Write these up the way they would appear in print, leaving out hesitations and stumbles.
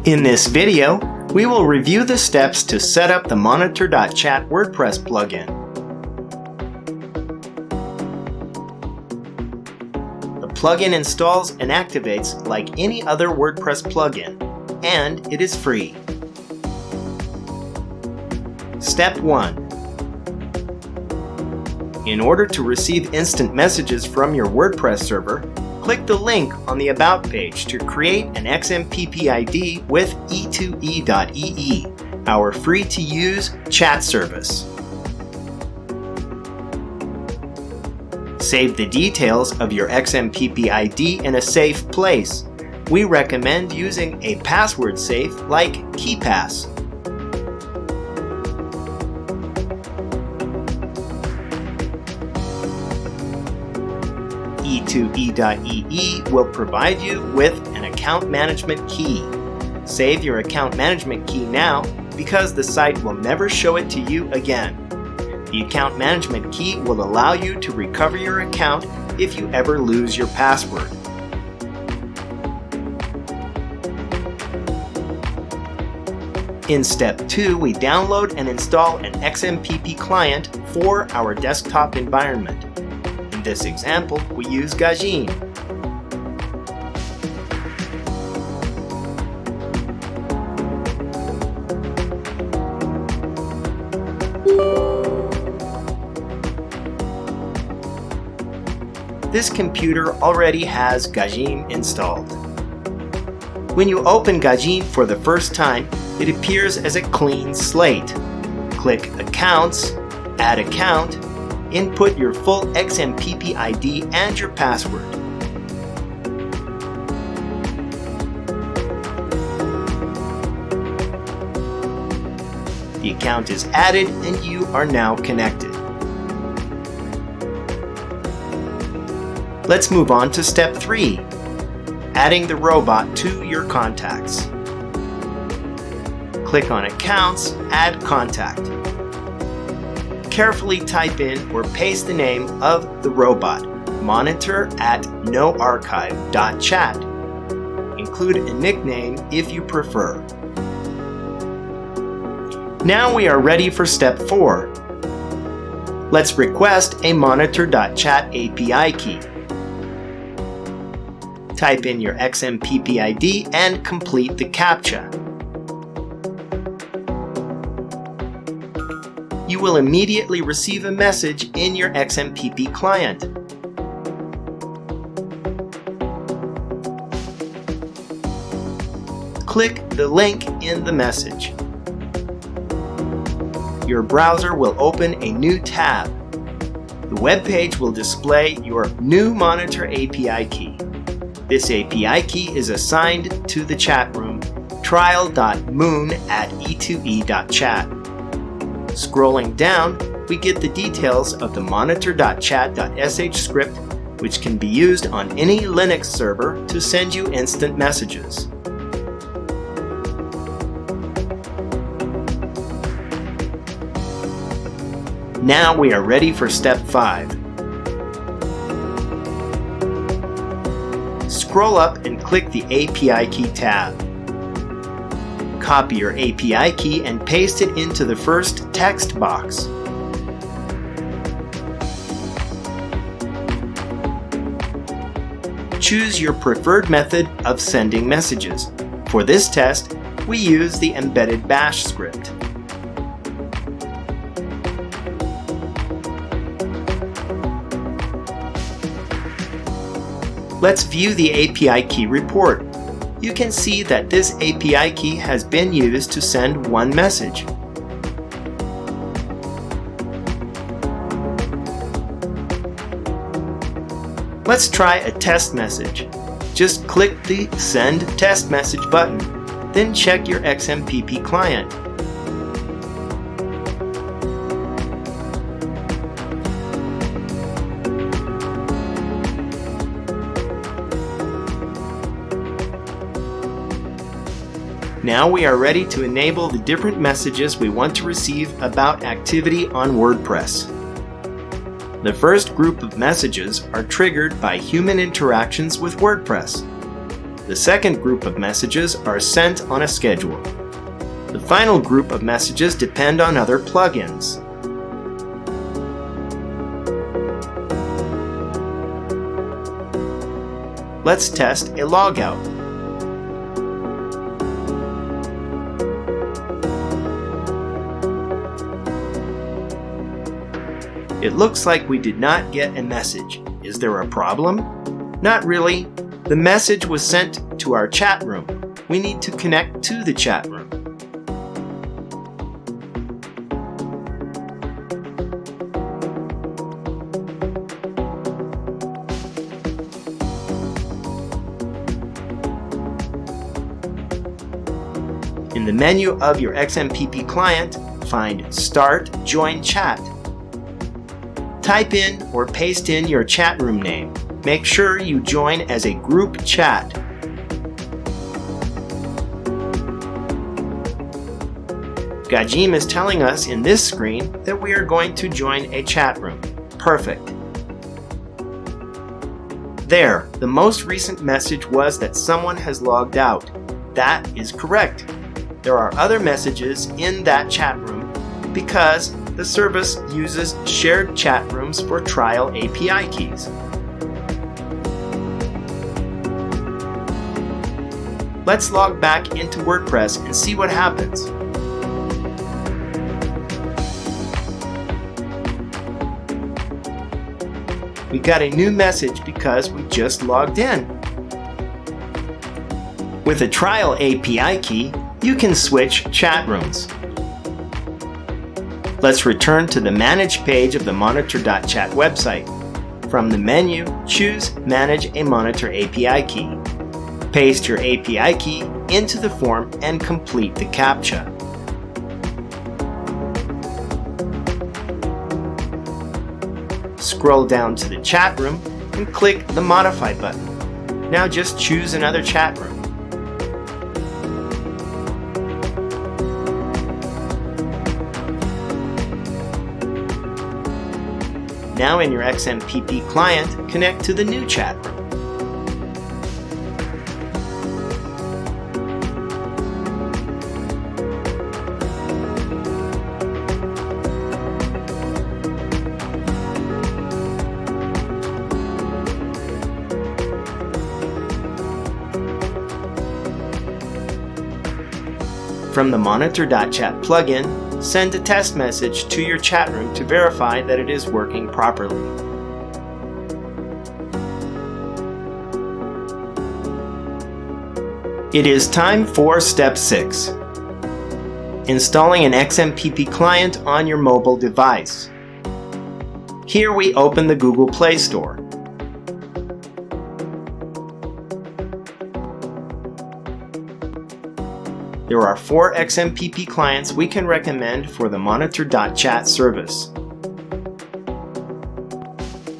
In this video, we will review the steps to set up the Monitor.chat WordPress plugin. The plugin installs and activates like any other WordPress plugin, and it is free. Step 1. In order to receive instant messages from your WordPress server, click the link on the About page to create an XMPP ID with e2e.ee, our free-to-use chat service. Save the details of your XMPP ID in a safe place. We recommend using a password safe like KeePass. e2e.ee will provide you with an account management key. Save your account management key now because the site will never show it to you again. The account management key will allow you to recover your account if you ever lose your password. In step 2, we download and install an XMPP client for our desktop environment. In this example, we use Gajin. This computer already has Gajin installed. When you open Gajin for the first time, it appears as a clean slate. Click Accounts, Add Account, input your full XMPP ID and your password. The account is added and you are now connected. Let's move on to step 3, adding the robot to your contacts. Click on Accounts, Add Contact. Carefully type in or paste the name of the robot, Monitor@noarchive.chat. Include a nickname if you prefer. Now we are ready for step 4. Let's request a Monitor.chat API key. Type in your XMPP ID and complete the CAPTCHA. You will immediately receive a message in your XMPP client. Click the link in the message. Your browser will open a new tab. The web page will display your new Monitor API key. This API key is assigned to the chat room trial.moon@e2e.chat. Scrolling down, we get the details of the Monitor.chat.sh script, which can be used on any Linux server to send you instant messages. Now we are ready for step 5. Scroll up and click the API key tab. Copy your API key and paste it into the first text box. Choose your preferred method of sending messages. For this test, we use the embedded bash script. Let's view the API key report. You can see that this API key has been used to send one message. Let's try a test message. Just click the Send Test Message button, then check your XMPP client. Now we are ready to enable the different messages we want to receive about activity on WordPress. The first group of messages are triggered by human interactions with WordPress. The second group of messages are sent on a schedule. The final group of messages depend on other plugins. Let's test a logout. It looks like we did not get a message. Is there a problem? Not really. The message was sent to our chat room. We need to connect to the chat room. In the menu of your XMPP client, find Start Join Chat. Type in or paste in your chat room name. Make sure you join as a group chat. Gajim is telling us in this screen that we are going to join a chat room. Perfect. There, the most recent message was that someone has logged out. That is correct. There are other messages in that chat room because the service uses shared chat rooms for trial API keys. Let's log back into WordPress and see what happens. We got a new message because we just logged in. With a trial API key, you can switch chat rooms. Let's return to the Manage page of the Monitor.chat website. From the menu, choose Manage a Monitor API key. Paste your API key into the form and complete the CAPTCHA. Scroll down to the chat room and click the Modify button. Now just choose another chat room. Now in your XMPP client, connect to the new chat room. From the Monitor.chat plugin, send a test message to your chat room to verify that it is working properly. It is time for Step 6. Installing an XMPP client on your mobile device. Here we open the Google Play Store. There are 4 XMPP clients we can recommend for the Monitor.chat service.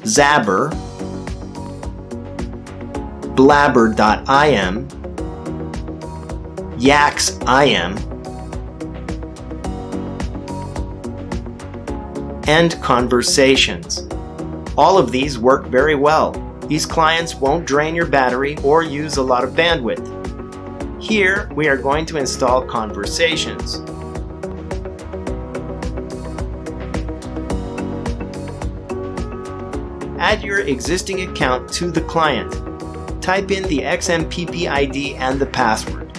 Zabber, Blabber.im, Yaks.im, and Conversations. All of these work very well. These clients won't drain your battery or use a lot of bandwidth. Here, we are going to install Conversations. Add your existing account to the client. Type in the XMPP ID and the password.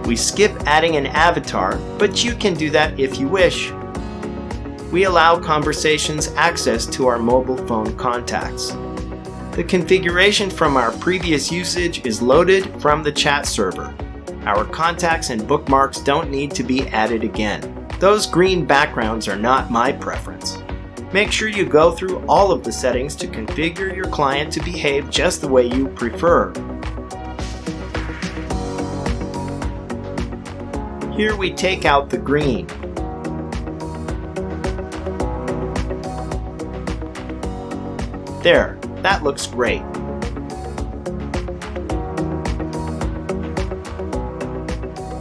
We skip adding an avatar, but you can do that if you wish. We allow Conversations access to our mobile phone contacts. The configuration from our previous usage is loaded from the chat server. Our contacts and bookmarks don't need to be added again. Those green backgrounds are not my preference. Make sure you go through all of the settings to configure your client to behave just the way you prefer. Here we take out the green. There, that looks great.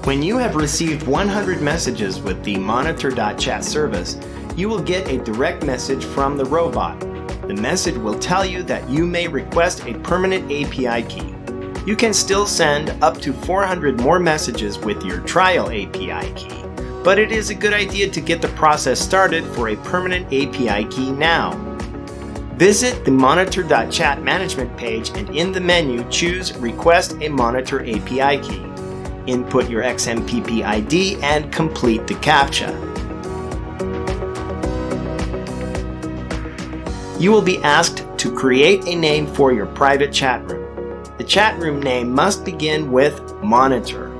When you have received 100 messages with the Monitor.chat service, you will get a direct message from the robot. The message will tell you that you may request a permanent API key. You can still send up to 400 more messages with your trial API key, but it is a good idea to get the process started for a permanent API key now. Visit the Monitor.chat management page and in the menu choose Request a Monitor API key. Input your XMPP ID and complete the CAPTCHA. You will be asked to create a name for your private chat room. The chat room name must begin with Monitor.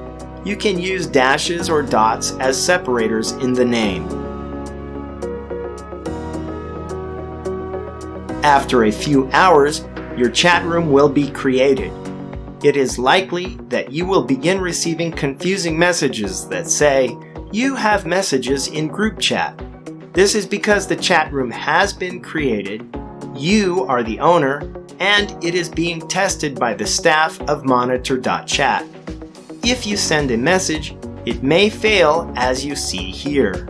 You can use dashes or dots as separators in the name. After a few hours, your chat room will be created. It is likely that you will begin receiving confusing messages that say, "You have messages in group chat." This is because the chat room has been created, you are the owner, and it is being tested by the staff of Monitor.chat. If you send a message, it may fail as you see here.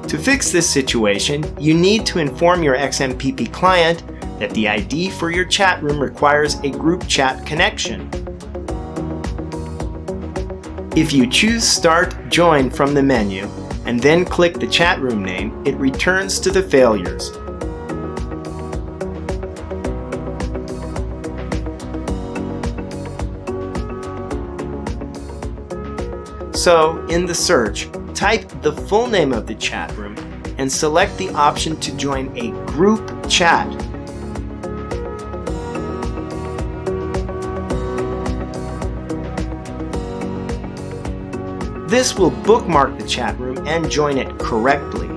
To fix this situation, you need to inform your XMPP client that the ID for your chat room requires a group chat connection. If you choose Start Join from the menu and then click the chat room name, it returns to the failures. So, in the search, type the full name of the chat room and select the option to join a group chat. This will bookmark the chat room and join it correctly.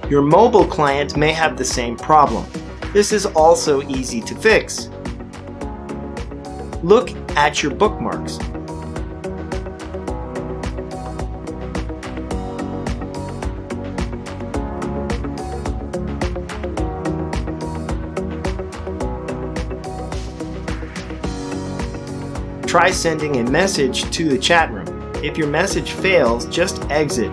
Your mobile client may have the same problem. This is also easy to fix. Look at your bookmarks. Try sending a message to the chat room. If your message fails, just exit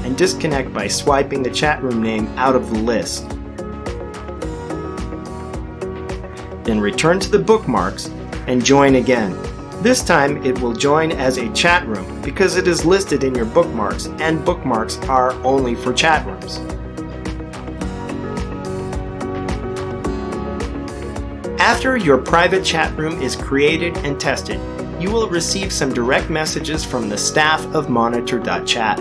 and disconnect by swiping the chat room name out of the list. Then return to the bookmarks and join again. This time it will join as a chat room because it is listed in your bookmarks, and bookmarks are only for chat rooms. After your private chat room is created and tested, you will receive some direct messages from the staff of Monitor.chat.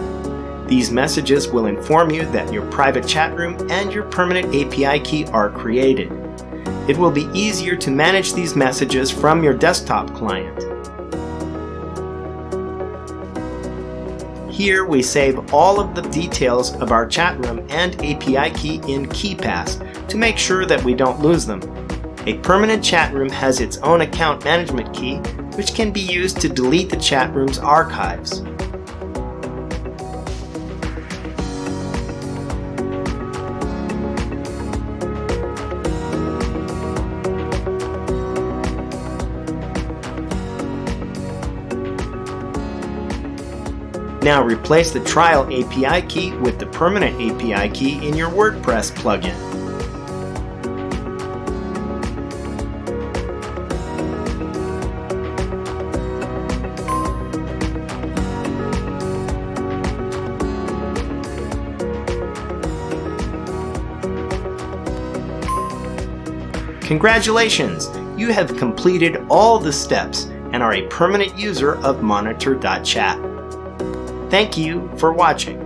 These messages will inform you that your private chat room and your permanent API key are created. It will be easier to manage these messages from your desktop client. Here we save all of the details of our chat room and API key in KeePass to make sure that we don't lose them. A permanent chat room has its own account management key, which can be used to delete the chat room's archives. Now replace the trial API key with the permanent API key in your WordPress plugin. Congratulations! You have completed all the steps and are a permanent user of Monitor.chat. Thank you for watching.